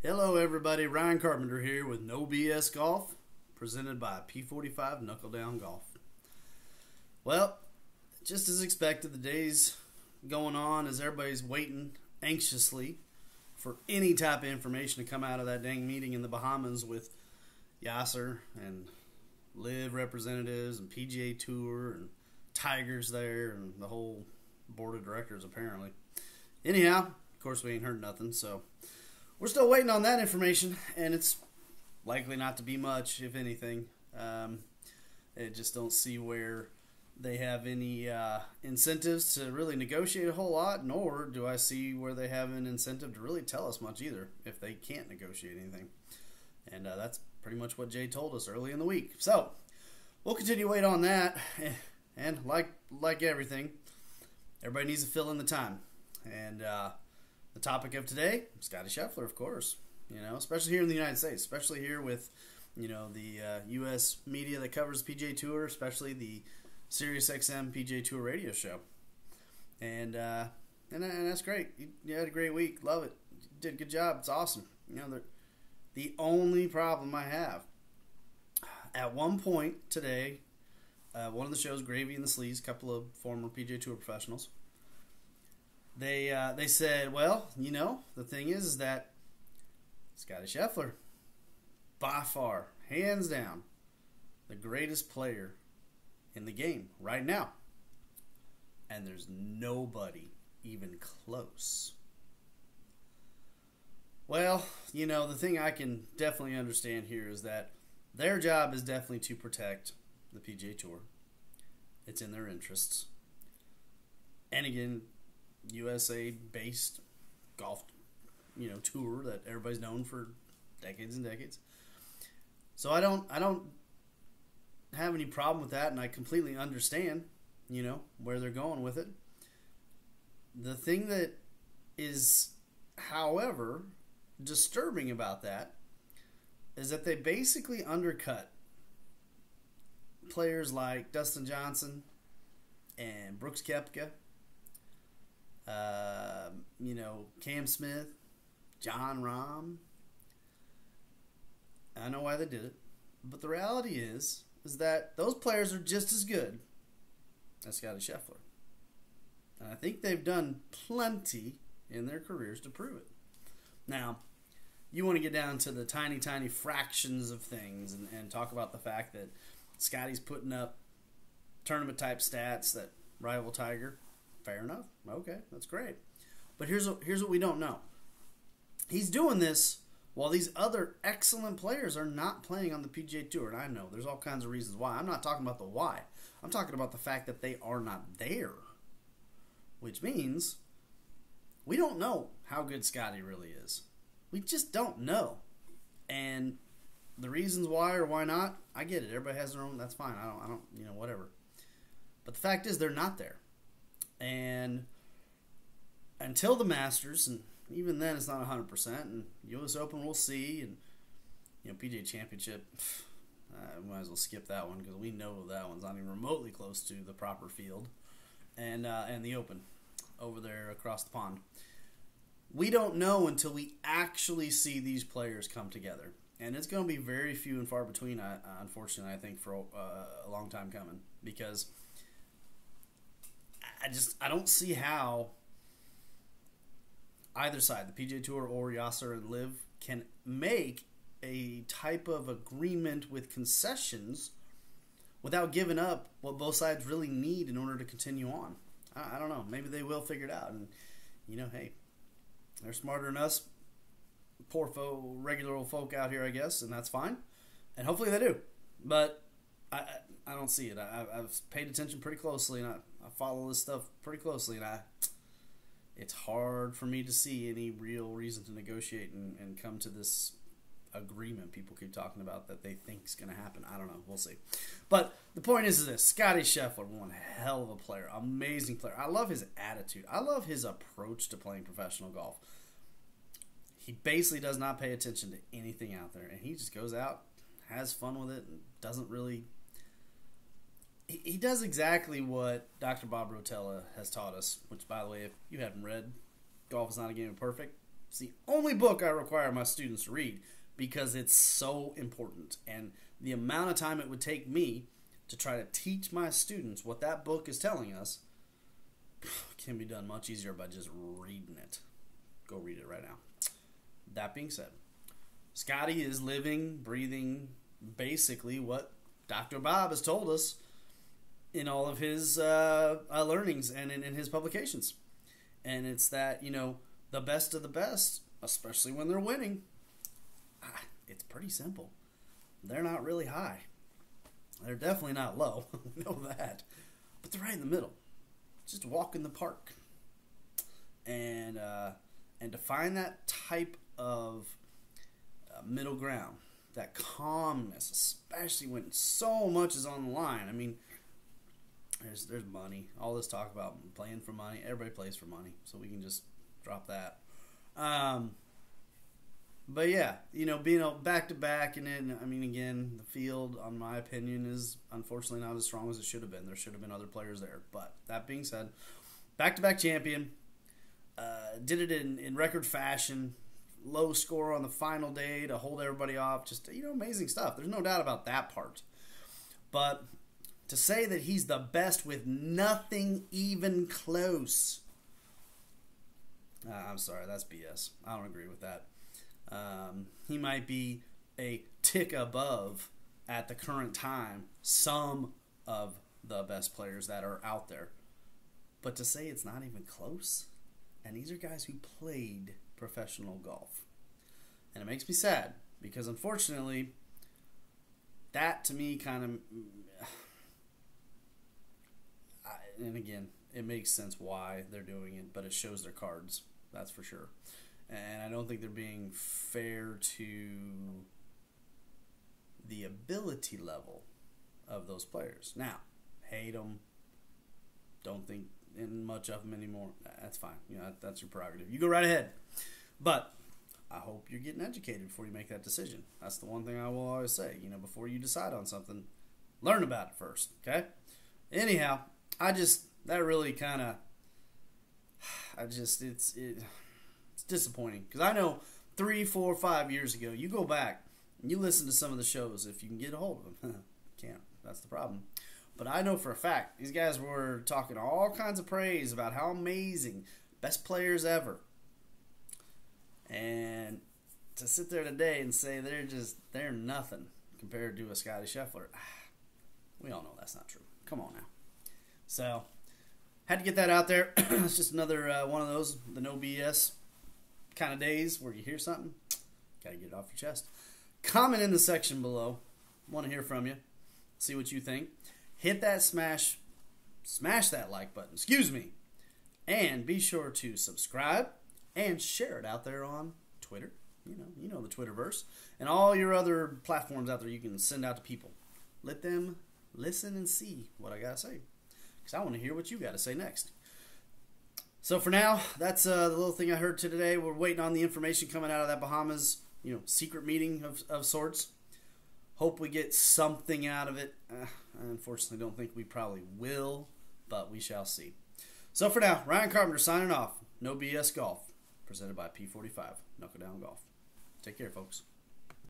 Hello everybody, Ryan Carpenter here with No BS Golf, presented by P45 Knuckle Down Golf. Well, just as expected, the day's going on as everybody's waiting anxiously for any type of information to come out of that dang meeting in the Bahamas with Yasser and Live representatives and PGA Tour and Tigers there and the whole board of directors apparently. Anyhow, of course we ain't heard nothing, so we're still waiting on that information, and it's likely not to be much, if anything. I just don't see where they have any incentives to really negotiate a whole lot, nor do I see where they have an incentive to really tell us much either, if they can't negotiate anything. And that's pretty much what Jay told us early in the week. So, we'll continue to wait on that, and like everything, everybody needs to fill in the time. And the topic of today, Scotty Scheffler, of course. You know, especially here in the United States, especially here with, you know, the U.S. media that covers the PGA Tour, especially the SXMPGAT Radio radio show. And that's great. You had a great week. Love it. You did a good job. It's awesome. You know, the only problem I have, at one point today, one of the shows, Gravy and the Sleeves, a couple of former PGA Tour professionals, they said, well, you know, the thing is that Scotty Scheffler, by far, hands down, the greatest player in the game right now. And there's nobody even close. Well, you know, the thing I can definitely understand here is that their job is definitely to protect the PGA Tour. It's in their interests. And again, USA-based golf, you know, tour that everybody's known for decades and decades. So I don't have any problem with that, and I completely understand, you know, where they're going with it. The thing that is, however, disturbing about that is that they basically undercut players like Dustin Johnson and Brooks Koepka, you know, Cam Smith, John Rahm. I know why they did it, but the reality is that those players are just as good as Scotty Scheffler. And I think they've done plenty in their careers to prove it. Now, you want to get down to the tiny, tiny fractions of things and talk about the fact that Scotty's putting up tournament-type stats that rival Tiger. Fair enough. Okay, that's great. But here's what we don't know. He's doing this while these other excellent players are not playing on the PGA Tour. And I know there's all kinds of reasons why. I'm not talking about the why. I'm talking about the fact that they are not there. Which means we don't know how good Scotty really is. We just don't know. And the reasons why or why not, I get it. Everybody has their own. That's fine. I don't, you know, whatever. But the fact is they're not there. And until the Masters, and even then it's not 100%, and U.S. Open we'll see, and, you know, PGA Championship, we might as well skip that one because we know that one's not even remotely close to the proper field, and the Open over there across the pond. We don't know until we actually see these players come together, and it's going to be very few and far between, unfortunately, I think, for a long time coming, because I don't see how either side, the PGA Tour or Yasser and Liv, can make a type of agreement with concessions without giving up what both sides really need in order to continue on. I don't know. Maybe they will figure it out. And, you know, hey, they're smarter than us, poor regular old folk out here, I guess, and that's fine. And hopefully they do. But I don't see it. I've paid attention pretty closely, and I follow this stuff pretty closely, and it's hard for me to see any real reason to negotiate and come to this agreement people keep talking about that they think is going to happen. I don't know. We'll see. But the point is this. Scotty Scheffler, one hell of a player. Amazing player. I love his attitude. I love his approach to playing professional golf. He basically does not pay attention to anything out there, and he just goes out, has fun with it, and doesn't really... He does exactly what Dr. Bob Rotella has taught us, which, by the way, if you haven't read Golf is Not a Game of Perfect, It's the only book I require my students to read because it's so important. And the amount of time it would take me to try to teach my students what that book is telling us can be done much easier by just reading it. Go read it right now. That being said, Scotty is living, breathing, basically what Dr. Bob has told us in all of his learnings and in his publications. And it's that, the best of the best, especially when they're winning, it's pretty simple. They're not really high. They're definitely not low. We know that. But they're right in the middle. Just walk in the park. And to find that type of middle ground, that calmness, especially when so much is on the line. I mean, there's money. All this talk about playing for money. Everybody plays for money, so we can just drop that. But yeah, being back to back, and then again, the field, in my opinion, is unfortunately not as strong as it should have been. There should have been other players there. But that being said, back to back champion, did it in record fashion. Low score on the final day to hold everybody off. Just amazing stuff. There's no doubt about that part. But to say that he's the best with nothing even close, I'm sorry, that's BS. I don't agree with that. He might be a tick above at the current time some of the best players that are out there. But to say it's not even close, and these are guys who played professional golf. And it makes me sad because unfortunately that to me kind of, and again, it makes sense why they're doing it, but it shows their cards, that's for sure. And I don't think they're being fair to the ability level of those players. Now, hate them, don't think much of them anymore, that's fine. That's your prerogative. You go right ahead. But I hope you're getting educated before you make that decision. That's the one thing I will always say. Before you decide on something, learn about it first, okay? Anyhow, that really kind of, it's disappointing. Because I know 3, 4, 5 years ago, you go back and you listen to some of the shows, if you can get a hold of them. Can't. That's the problem. But I know for a fact, these guys were talking all kinds of praise about how amazing, best players ever. And to sit there today and say they're nothing compared to a Scotty Scheffler, we all know that's not true. Come on now. So, had to get that out there. It's just another one of those, the no BS kind of days where you hear something, gotta get it off your chest. Comment in the section below. Want to hear from you. See what you think. Hit that smash that like button, and be sure to subscribe and share it out there on Twitter. You know the Twitterverse, and all your other platforms out there you can send out to people. Let them listen and see what I gotta say, because I want to hear what you gotta say next. So for now, that's the little thing I heard today. We're waiting on the information coming out of that Bahamas, secret meeting of sorts. Hope we get something out of it. I unfortunately don't think we probably will, but we shall see. So for now, Ryan Carpenter signing off. No BS Golf, presented by P45 Knuckle Down Golf. Take care, folks.